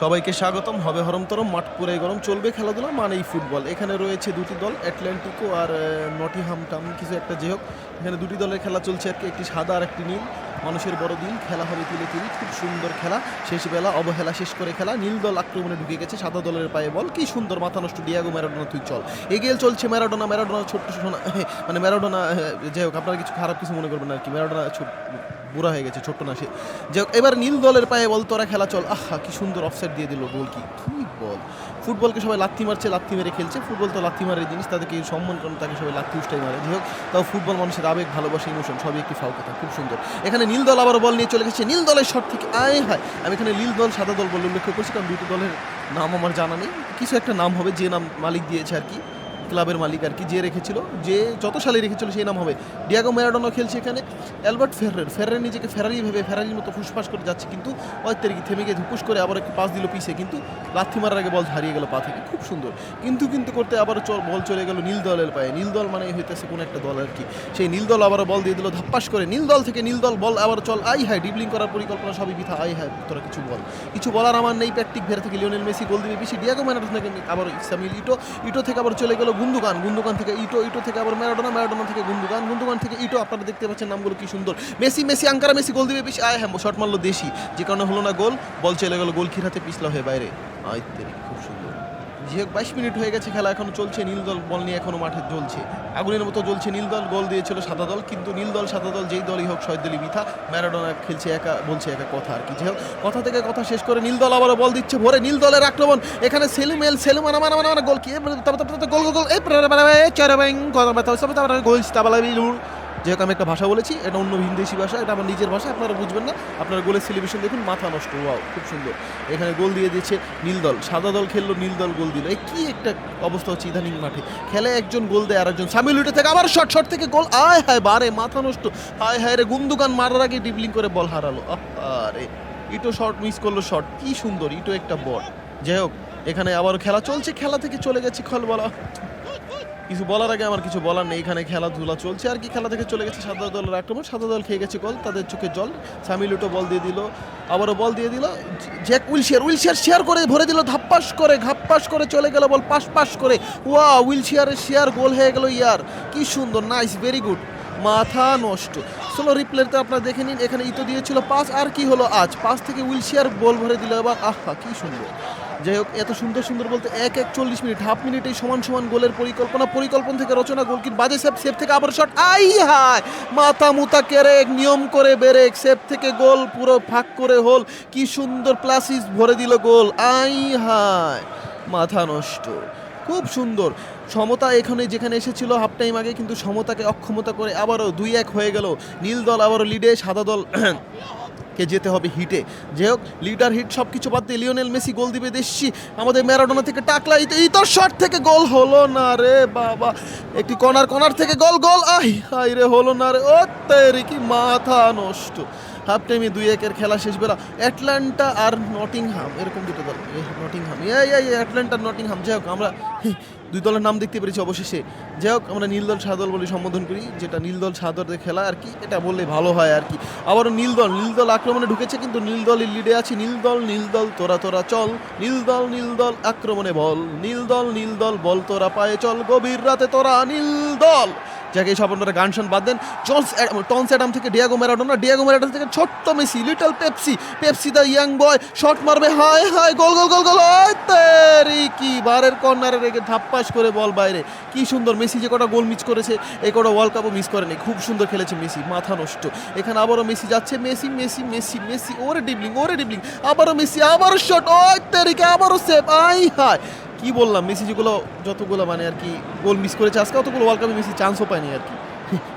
সবাইকে স্বাগতম। হবে হরমতরম, মাঠ পুরে গরম, চলবে খেলাধুলা মানেই ফুটবল। এখানে রয়েছে দুটি দল, অ্যাটলেন্টিকো আর নটিংহাম টাউন কিছু একটা, যে হোক এখানে দুটি দলের খেলা চলছে আর কি, একটি সাদা আর একটি নীল। মানুষের বড় দিন, খেলা হবে তিলে তিল, খুব সুন্দর খেলা। শেষ বেলা অবহেলা শেষ করে খেলা, নীল দল আক্রমণে ঢুকে গেছে, সাদা দলের পায়ে বল, কি সুন্দর মাথা নষ্ট ডিয়াগো ম্যারাডোনা, তুই চল এগিয়ে চলছে ম্যারাডোনা। ম্যারাডোনা ছোট্ট সোনা, মানে ম্যারাডোনা, যাই হোক আপনারা কিছু খারাপ কিছু মনে করবেন না আর কি, ম্যারাডোনা বুড়া হয়ে গেছে, ছোট্ট না সে। যাই হোক এবার নীল দলের পায়ে বল, তোরা খেলা চল। আহা কি সুন্দর অফসাইড দিয়ে দিল, গোল কি বল। ফুটবলকে সবাই লাথি মারছে, লাথি মেরে খেলছে। ফুটবল তো লাথি মারের জিনিস, তাদেরকে সম্মান করেন, তাকে সবাই লাথি উষ্টাই মারে। যাই হোক তাও ফুটবল মানুষের আবেগ, ভালোবাসা, ইমোশন সবই একটি ফাউ কথা, খুব সুন্দর। এখানে নীল দল আবার বল নিয়ে চলে গেছে, নীল দলের শট থেকে আয় হায়। আমি এখানে নীল দল সাদা দল বলে উল্লেখ করছি, কারণ দুটো দলের নাম আমার জানা নেই। কিছু একটা নাম হবে, যে নাম মালিক দিয়েছে আর কি, ক্লাবের মালিক আর কি, যে রেখেছিল, যে যত সালে রেখেছিল সেই নাম হবে। ডিয়াগো ম্যারাডোনা খেলছে এখানে, অ্যালবার্ট ফেররের নিজেকে ফেরারি ভেবে ফেরারির মতো ফুসফাস করে যাচ্ছে, কিন্তু ওই থেমে গিয়ে ধুপুস করে আবার একটু পাস দিল পিছে, কিন্তু লাথি মারার আগে বল হারিয়ে গেল পা থেকে, খুব সুন্দর। কিন্তু করতে আবার বল চলে গেল নীল দলের পায়ে। নীল দল মানে হইতেছে কোনো একটা দল আর কি, সেই নীল দল আবার বল দিয়ে দিল ধাপ্পাস করে, নীল দল থেকে নীল দল বল আবার চল, আই হাই ডিবলিং করার পরিকল্পনা সবই বৃথা, আই হাই তোরা কিছু বলার আমার নেই। প্র্যাকটিক ভের থেকে লিওনেল মেসি গোল দিবে বেশি, ডিয়াগো ম্যারাডোনা থেকে আবার সামিল ইটো থেকে আবার চলে গেল গুন্দুগান থেকে ইটো থেকে আবার ম্যারাডোনা থেকে গুন্দুগান থেকে ইটো। আপনারা দেখতে পাচ্ছেন নামগুলো কি সুন্দর। মেসি আঙ্কারা মেসি গোল দিবে বেশি, আয় হ্যাঁ শট মারলো দেশি, যে কারণে হলো না গোল, বল চলে গেল গোলকির হাতে, পিছলা হয়ে বাইরে। খুব সুন্দর। যে 22 মিনিট হয়ে গেছে, খেলা এখনো চলছে, নীল দল বল নিয়ে এখনো মাঠে জ্বলছে, আগুনের মতো জ্বলছে। নীল দল গোল দিয়েছিল সাদা দল, কিন্তু নীল দল সাদা দল যেই দলই হোক, শহীদ দলই বৃথা। ম্যারাডোনা খেলছে একা, বলছে একা কথা আর কি। যে হোক কথা থেকে কথা শেষ করে নীল দল আবারও বল দিচ্ছে ভরে, নীল দলের আক্রমণ এখানে সেলুম গোল কি গোল। যে হোক আমি একটা ভাষা বলেছি, এটা অন্য ভিনদেশি ভাষা, এটা আমার নিজের ভাষা, আপনারা বুঝবেন না। আপনারা গোলের সেলিব্রেশন দেখুন, মাথা নষ্ট, ওয়াও খুব সুন্দর। এখানে গোল দিয়ে দিচ্ছে নীল দল, সাদা দল খেললো, নীল দল গোল দিল। এই কি একটা অবস্থা হচ্ছে ইদানিং মাঠে, খেলে একজন গোল দেয়, আরেকজন সামিল উঠে থেকে আবার শট থেকে গোল, আয় হায় বারে মাথা নষ্ট, আয় হায় রে। গুন্দুগান মারার আগে ডিবলিং করে বল হারালো, আরে ইটো শট মিস করলো, শট কি সুন্দর, ইটো একটা বল। যাই হোক এখানে আবার খেলা চলছে, খেলা থেকে চলে গেছে খল বলা, কিছু বলার আগে আমার কিছু বলার নেই। এখানে খেলাধুলা চলছে আর কি, খেলা থেকে চলে গেছে সাদা দলের আক্রমণ, সাদা দল খেয়ে গেছে গোল, তাদের চোখে জল। সামিলুটো বল দিয়ে দিল, আবারও বল দিয়ে দিল, জ্যাক উইলশিয়ার শেয়ার করে ভরে দিল, ঘাপ্পাস করে চলে গেল বল পাশ করে, ওয়া উইলশিয়ারের শেয়ার, গোল হয়ে গেল ইয়ার, কি সুন্দর, নাইস, ভেরি গুড, মাথা নষ্ট। স্লো রিপ্লেতে আপনারা দেখে নিন, এখানে ইতো দিয়েছিল পাস, আর কি হলো আজ, পাস থেকে উইলশিয়ার বল ভরে দিল এবার, আহা কি সুন্দর। যাই হোক এত সুন্দর বলতে 40 মিনিট, হাফ মিনিটেই সমান গোলের পরিকল্পনা থেকে রচনা, গোলকির বাজে সেভ থেকে আবার শট, আই হায় মাথা মুতা কেরেক, নিয়ম করে বেরেক, সেভ থেকে গোল, পুরো ফাঁক করে হোল, কি সুন্দর প্লাসিস ভরে দিল গোল, আই হায় মাথা নষ্ট, খুব সুন্দর। সমতা এখানে যেখানে এসেছিল হাফ টাইম আগে, কিন্তু সমতাকে অক্ষমতা করে আবারও 2-1 হয়ে গেল। নীল দল আবারও লিডে, সাদা দল কে যেতে হবে হিটে। যাই হোক লিডার হিট সব কিছু বাদ দিয়ে লিওনেল মেসি গোল দিবে দেশি, আমাদের ম্যারাডোনা থেকে টাকলা ইতোর শট থেকে গোল হলো না রে বাবা, একটি কর্নার থেকে গোল, আই রে হলো না রে, ও তেরি কি মাথা নষ্ট। হাফ টাইমে 2-1 খেলা শেষ বেলা, অ্যাটলান্টা আর নটিংহাম, এরকম দুটো দল, নটিংহাম অ্যাটলান্টা নটিংহাম। যাই হোক আমরা দুই দলের নাম দেখতে পেরেছি অবশেষে। যাই হোক আমরা নীল দল সাদা দল বলে সম্বোধন করি, যেটা নীল দল সাদা দলের খেলা আর কি, এটা বললে ভালো হয় আর কি। আবারও নীল দল আক্রমণে ঢুকেছে, কিন্তু নীল দলই লিডে আছে। নীল দল তোরা চল, নীল দল আক্রমণে বল, নীল দল বল তোরা পায়ে চল, গভীর রাতে তোরা নীল দল। যাকে সব আপনারা গান শান বাদ দেন, টনস অ্যাডাম থেকে ডিয়াগো ম্যারাডোনা থেকে ছোট্ট Messi, little Pepsi the young boy, shot মারবে, হায় গোল, তেরি কি বারের কর্নারে রেখে ধাপ্পাস করে বল বাইরে, কি সুন্দর। মেসি যে কটা গোল মিস করেছে, এই কটা ওয়ার্ল্ড কাপও মিস করেনি, খুব সুন্দর খেলেছে মেসি, মাথা নষ্ট। এখানে আবারও মেসি যাচ্ছে, মেসি ওরে ডিবলিং, আবারও মেসি, আবারও শট, ওই তেরিকে আবারও সেভ, আই হায় কি বললাম, মেসি যতগুলো মানে আর কি গোল মিস করেছে আজকে, অতগুলো ওয়ার্ল্ড কাপে মেসি চান্সও পায়নি আর কি।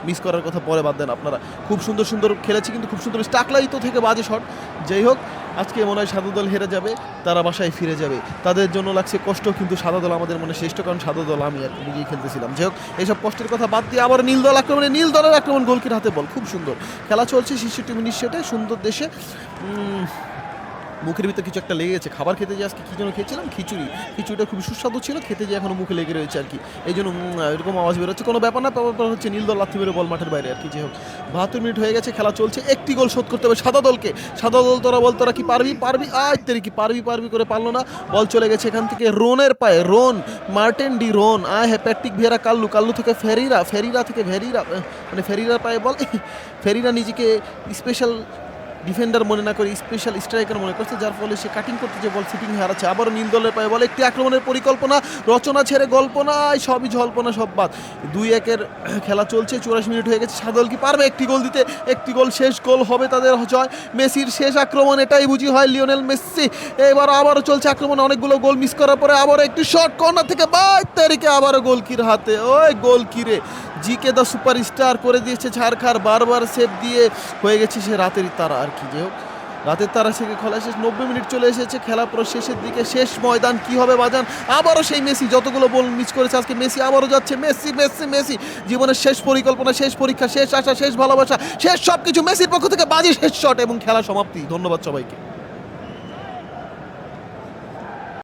মিস করার কথা পরে বাদ দেন আপনারা, খুব সুন্দর খেলেছে, কিন্তু খুব সুন্দর টাকলা ইতো থেকে বাজে শট। যাই হোক আজকে মনে হয় সাদা দল হেরে যাবে, তারা বাসায় ফিরে যাবে, তাদের জন্য লাগছে কষ্ট, কিন্তু সাদা দল আমাদের মনে শ্রেষ্ঠ, কারণ সাদা দল আমি আর নিজেই খেলতেছিলাম। যাই হোক এইসব কষ্টের কথা বাদ দিয়ে আবার নীল দলের আক্রমণ, গোলকির হাতে বল, খুব সুন্দর খেলা চলছে 66 মিনিট সেটে, সুন্দর দেশে। মুখের ভিতরে কিছু একটা লেগে গেছে। খাবার খেতে যেয়ে আজকে কী যেন খেয়েছিলাম, খিচুড়িটা খুবই সুস্বাদু ছিল, খেতে যেয়ে এখনও মুখে লেগে রয়েছে আর কি, এই জন্য এরকম আওয়াজ বেরোচ্ছে। কোনো ব্যাপার না, ব্যাপার হচ্ছে নীল দল লাথি মেরে বল মাঠের বাইরে আর কি। যে হোক 72 মিনিট হয়ে গেছে, খেলা চলছে, একটি গোল শোধ করতে হবে সাদা দলকে। সাদা দল তোরা কি পারবি কি পারবি করে পারলো না। বল চলে গেছে এখান থেকে রোনের পায়ে, Marten de Roon, Patrick Vieira, কাল্লু থেকে ফেরিরা থেকে ভেরিরা, মানে ফেরিরার পায়ে বল। ফেরিরা নিজেকে স্পেশাল ডিফেন্ডার মনে না করে স্পেশাল স্ট্রাইকার মনে করছে, যার ফলে সে কাটিং করতে যে বল সিটিং হারাচ্ছে। আবারও নীল দলের পায়ে বল, একটি আক্রমণের পরিকল্পনা, রচনা ছেড়ে গল্পনা, সবই জল্পনা, সব বাদ। 2-1 খেলা চলছে, 84 মিনিট হয়ে গেছে। সাদা দল কি পারবে একটি গোল দিতে? একটি গোল, শেষ গোল হবে তাদের জয়। মেসির শেষ আক্রমণ, এটাই বুঝি হয় লিওনেল মেসি। এবার আবারও চলছে আক্রমণ, অনেকগুলো গোল মিস করার পরে আবারও একটি শট কর্নার থেকে, 22 তারিখে আবারও গোলকির হাতে। ওই গোলকিরে জিকে দ্য সুপারস্টার করে দিয়েছে ঝাড়খার, বারবার সেভ দিয়ে হয়ে গেছে সে রাতের তারা আর কি। যে হোক রাতের তারা থেকে খেলা শেষ, 90 মিনিট চলে এসেছে, খেলা পুরো শেষের দিকে, শেষ ময়দান, কি হবে বাজান? আবারও সেই মেসি, যতগুলো বল মিস করেছে আজকে মেসি আবারও যাচ্ছে। মেসি জীবনের শেষ পরিকল্পনা, শেষ পরীক্ষা, শেষ আশা, শেষ ভালোবাসা, শেষ সব কিছু মেসির পক্ষ থেকে বাজি, শেষ শট এবং খেলা সমাপ্তি। ধন্যবাদ সবাইকে।